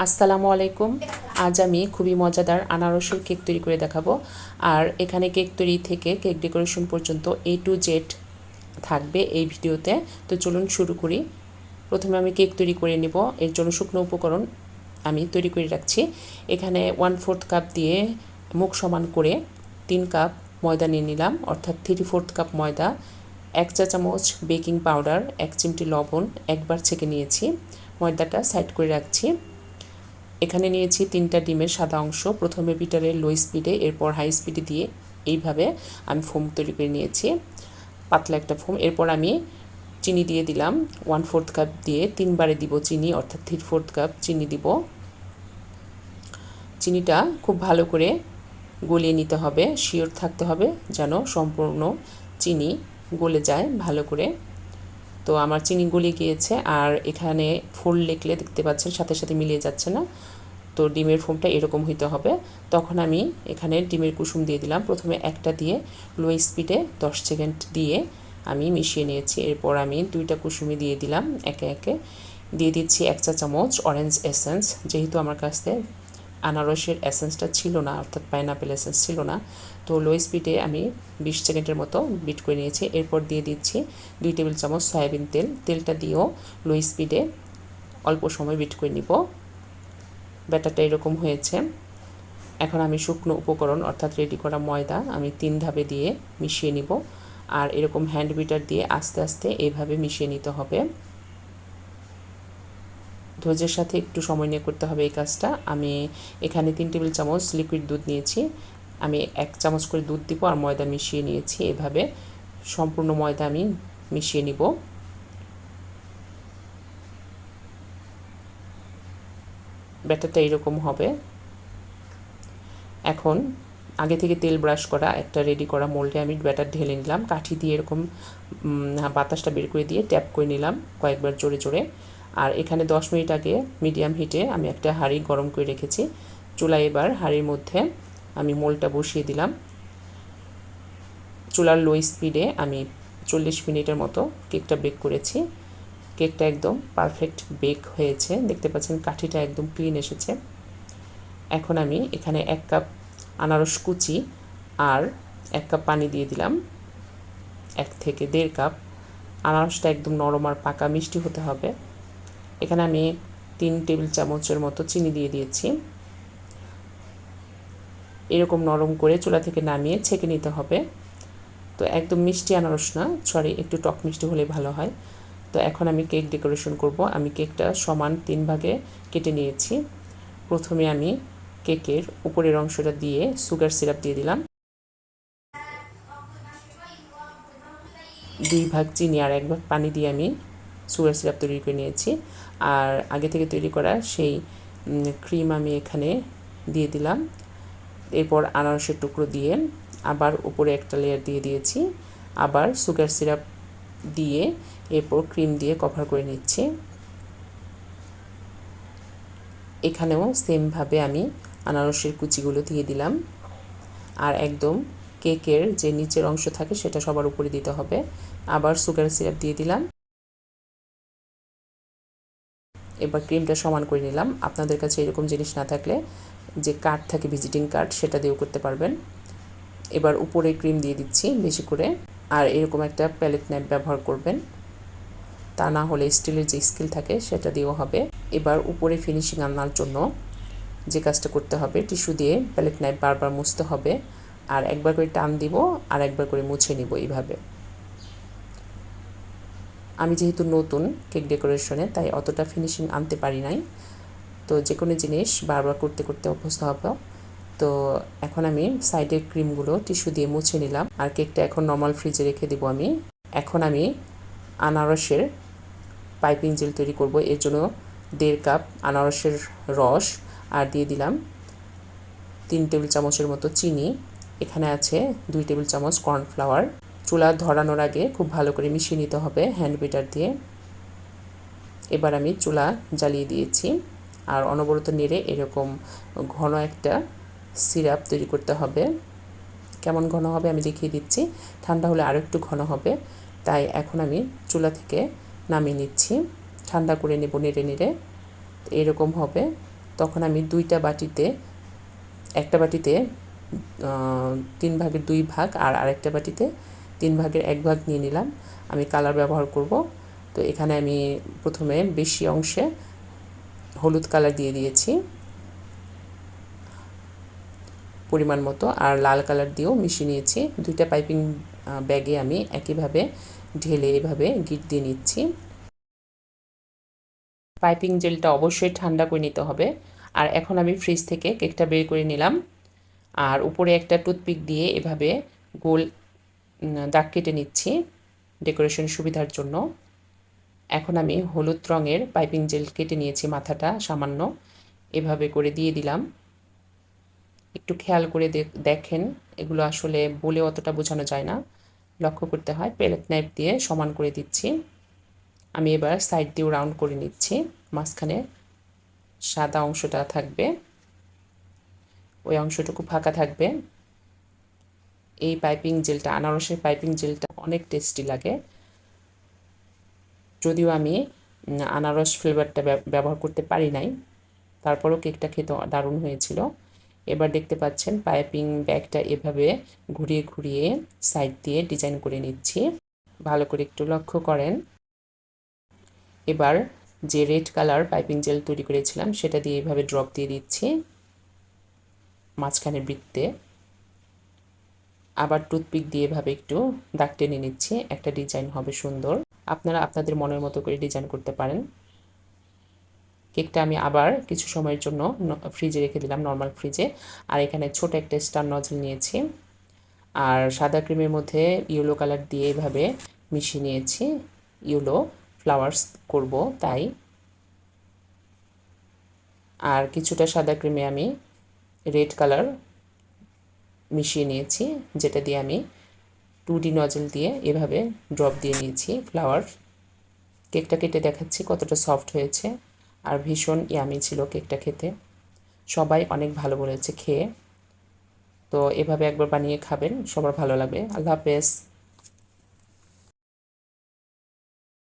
আসসালামু আলাইকুম। আজ আমি খুবই মজাদার আনারসের কেক তৈরি করে দেখাবো। আর এখানে কেক তৈরি থেকে কেক ডেকোরেশন পর্যন্ত A to Z থাকবে এই ভিডিওতে। তো চলুন শুরু করি। প্রথমে আমি কেক তৈরি করে নিব। এর জন্য শুকনো উপকরণ আমি তৈরি করে রাখছি। এখানে 1/4 কাপ দিয়ে মুখ সমান করে 3 কাপ ময়দা নিয়ে নিলাম, অর্থাৎ 3/4 কাপ ময়দা, 1 চা চামচ বেকিং পাউডার, 1 চিমটি লবণ একবার ছেঁকে নিয়েছি। ময়দাটা সাইড করে রাখছি। এখানে নিয়েছি 3টা ডিমের সাদা অংশ। প্রথমে বিটারে লো স্পিডে, এরপর হাই স্পিডে দিয়ে এইভাবে আমি ফোম তৈরি করে নিয়েছি, পাতলা একটা ফোম। এরপর আমি চিনি দিয়ে দিলাম 1/4 কাপ দিয়ে 3বারে দিব চিনি, অর্থাৎ 3/4 কাপ চিনি দিব। চিনিটা খুব ভালো করে গলিয়ে নিতে হবে, শিওর থাকতে হবে যেন সম্পূর্ণ চিনি গলে যায় ভালো করে। তো আমার চিনি গলে গিয়েছে, আর এখানে ফুল লেকলে দেখতে পাচ্ছেন সাথে সাথে মিলিয়ে যাচ্ছে না। তো ডিমের ফোমটা এরকম হইতে হবে। তখন আমি এখানে ডিমের কুসুম দিয়ে দিলাম। প্রথমে একটা দিয়ে লো স্পিডে 10 সেকেন্ড দিয়ে আমি মিশিয়ে নিয়েছি। এরপর আমি 2টা কুসুমি দিয়ে দিলাম একে একে। দিয়ে দিচ্ছি 1 চা চামচ অরেঞ্জ এসেন্স। যেহেতু আমার কাছে আনারসের এসেন্সটা ছিল না, অর্থাৎ পাইনাপেল এসেন্স ছিল না, তো লো স্পিডে আমি 20 সেকেন্ডের মতো বিট করে নিয়েছি। এরপর দিয়ে দিচ্ছি 2 টেবিল চামচ সয়াবিন তেল। তেলটা দিয়েও লো স্পিডে অল্প সময় বিট করে নিব। ব্যাটারটা এরকম হয়েছে। এখন আমি শুকনো উপকরণ অর্থাৎ রেডি করা ময়দা আমি 3 ধাপে দিয়ে মিশিয়ে নিব। আর এরকম হ্যান্ড বিটার দিয়ে আস্তে আস্তে এইভাবে মিশিয়ে নিতে হবে। ধৈর্যের সাথে একটু সময় নিয়ে করতে হবে এই কাজটা। আমি এখানে 3 টেবিল চামচ লিকুইড দুধ নিয়েছি। আমি 1 চামচ করে দুধ দিব আর ময়দা মিশিয়ে নিয়েছি। এভাবে সম্পূর্ণ ময়দা আমি মিশিয়ে নিব। ব্যাটারটা এরকম হবে। এখন আগে থেকে তেল ব্রাশ করা একটা রেডি করা মোল্ডে আমি ব্যাটার ঢেলে নিলাম। কাঠি দিয়ে এরকম বাতাসটা বের করে দিয়ে ট্যাপ করে নিলাম কয়েকবার জোরে জোরে। আর এখানে 10 মিনিট আগে মিডিয়াম হিটে আমি একটা হাঁড়ি গরম করে রেখেছি। চুলায় এবার হাঁড়ির মধ্যে আমি মোল্ডটা বসিয়ে দিলাম। চুলার লো স্পিডে আমি 40 মিনিটের মতো কেকটা বেক করেছি। কেকটা একদম পারফেক্ট বেক হয়েছে, দেখতে পাচ্ছেন কাঠিটা একদম ক্লিন এসেছে। এখন আমি এখানে 1 কাপ আনারস কুচি আর 1 কাপ পানি দিয়ে দিলাম। 1 থেকে 1.5 কাপ। আনারসটা একদম নরম আর পাকা মিষ্টি হতে হবে। এখানে আমি 3 টেবিল চামচের মতো চিনি দিয়ে দিয়েছি। এরকম নরম করে চুলা থেকে নামিয়ে ছেঁকে নিতে হবে। তো একদম মিষ্টি আনারস না, সরি, একটু টক মিষ্টি হলে ভালো হয়। তো এখন আমি কেক ডেকোরেশন করব। আমি কেকটা সমান 3 ভাগে কেটে নিয়েছি। প্রথমে আমি কেকের উপরের অংশটা দিয়ে সুগার সিরাপ দিয়ে দিলাম। 2 ভাগ চিনি আর 1 ভাগ পানি দিয়ে আমি সুগার সিরাপ তৈরি করে নিয়েছি। আর আগে থেকে তৈরি করা সেই ক্রিম আমি এখানে দিয়ে দিলাম। এরপর আনারসের টুকরো দিয়ে আবার উপরে একটা লেয়ার দিয়ে দিয়েছি। আবার সুগার সিরাপ দিয়ে এরপর ক্রিম দিয়ে কভার করে নিচ্ছি। এখানেও সেমভাবে আমি আনারসের কুচিগুলো দিয়ে দিলাম। আর একদম কেকের যে নিচের অংশ থাকে সেটা সবার উপরে দিতে হবে। আবার সুগার সিরাপ দিয়ে দিলাম। এবার ক্রিমটা সমান করে নিলাম। আপনাদের কাছে এরকম জিনিস না থাকলে যে কার্ড থাকে ভিজিটিং কার্ড, সেটা দিয়েও করতে পারবেন। এবার উপরে ক্রিম দিয়ে দিচ্ছি বেশি করে। আর এরকম একটা প্যালেট নাইফ ব্যবহার করবেন, তা না হলে স্টিলের যে স্কেল থাকে সেটা দিয়েও হবে। এবার উপরে ফিনিশিং আনার জন্য যে কাজটা করতে হবে, টিস্যু দিয়ে প্যালেট নাইফ বারবার মুছতে হবে। আর একবার করে টান দিব আর একবার করে মুছে নিব এইভাবে। আমি যেহেতু নতুন কেক ডেকোরেশনে, তাই অতটা ফিনিশিং আনতে পারি নাই। তো যে কোনো জিনিস বারবার করতে করতে অভ্যস্ত হব। তো এখন আমি সাইডের ক্রিমগুলো টিস্যু দিয়ে মুছে নিলাম। আর কেকটা এখন নর্মাল ফ্রিজে রেখে দেবো আমি। এখন আমি আনারসের পাইপিং জেল তৈরি করব। এর জন্য 1.5 কাপ আনারসের রস আর দিয়ে দিলাম 3 টেবিল চামচের মতো চিনি। এখানে আছে 2 টেবিল চামচ কর্নফ্লাওয়ার। চুলা ধরানোর আগে খুব ভালো করে মিশিয়ে নিতে হবে হ্যান্ড বিটার দিয়ে। এবার আমি চুলা জ্বালিয়ে দিয়েছি আর অনবরত নেড়ে এরকম ঘন একটা সিরাপ তৈরি করতে হবে। কেমন ঘন হবে আমি দেখিয়ে দিচ্ছি। ঠান্ডা হলে আরও একটু ঘন হবে। তাই এখন আমি চুলা থেকে নামিয়ে নিচ্ছি, ঠান্ডা করে নেব নেড়ে নেড়ে। এরকম হবে। তখন আমি একটা বাটিতে 3/2 ভাগ আর আরেকটা বাটিতে 3/1 ভাগ নিয়ে নিলাম। আমি কালার ব্যবহার করব। তো এখানে আমি প্রথমে বেশি অংশে হলুদ কালার দিয়ে দিয়েছি পরিমাণ মতো, আর লাল কালার দিয়েও মিশিয়ে নিয়েছি। দুইটা পাইপিং ব্যাগে আমি একইভাবে ঢেলে এভাবে গিট দিয়ে নিচ্ছি। পাইপিং জেলটা অবশ্যই ঠান্ডা করে নিতে হবে। আর এখন আমি ফ্রিজ থেকে কেকটা বের করে নিলাম, আর উপরে একটা টুথপিক দিয়ে এভাবে গোল দাগ কেটে নিচ্ছি ডেকোরেশন সুবিধার জন্য। এখন আমি হলুদ রঙের পাইপিং জেল কেটে নিয়েছি, মাথাটা সামান্য এভাবে করে দিয়ে দিলাম। একটু খেয়াল করে দেখেন, এগুলো আসলে বলে অতটা বোঝানো যায় না, লক্ষ্য করতে হয়। পেলেট নাইফ দিয়ে সমান করে দিচ্ছি। আমি এবার সাইড দিয়েও রাউন্ড করে নিচ্ছি। মাঝখানে সাদা অংশটা থাকবে, ওই অংশটুকু ফাঁকা থাকবে। এই পাইপিং জেলটা, আনারসের পাইপিং জেলটা অনেক টেস্টি লাগে। যদিও আমি আনারস ফ্লেভারটা ব্যবহার করতে পারি নাই, তারপরও কেকটা খেতে দারুণ হয়েছিল। এবার দেখতে পাচ্ছেন পাইপিং ব্যাগটা এভাবে ঘুরিয়ে ঘুরিয়ে সাইড দিয়ে ডিজাইন করে নিচ্ছি। ভালো করে একটু লক্ষ্য করেন। এবার যে রেড কালার পাইপিং জেল তৈরি করেছিলাম সেটা দিয়ে এভাবে ড্রপ দিয়ে দিচ্ছি মাঝখানের বৃত্তে। আবার টুথপিক দিয়ে এভাবে একটু দাগ টেনে নিচ্ছি, একটা ডিজাইন হবে সুন্দর। আপনারা আপনাদের মনের মতো করে ডিজাইন করতে পারেন। কেকটা আমি আবার কিছু সময়ের জন্য ফ্রিজে রেখে দিলাম, নর্মাল ফ্রিজে। আর এখানে ছোট একটা স্টার নজল নিয়েছি, আর সাদা ক্রিমের মধ্যে ইয়েলো কালার দিয়ে এভাবে মিশিয়ে নিয়েছি। ইয়েলো ফ্লাওয়ার্স করব তাই। আর কিছুটা সাদা ক্রিমে আমি রেড কালার মিশিয়ে নিয়েছি, যেটা দিয়ে আমি 2D নজল দিয়ে এভাবে ড্রপ দিয়ে নিয়েছি ফ্লাওয়ার। কেকটা কেটে দেখাচ্ছি কতটা সফট হয়েছে, আর ভীষণ ইয়ামি ছিল কেকটা খেতে। সবাই অনেক ভালো বলেছে খেয়ে। তো এভাবে একবার বানিয়ে খাবেন, সবার ভালো লাগবে। আল্লাহ হাফেজ।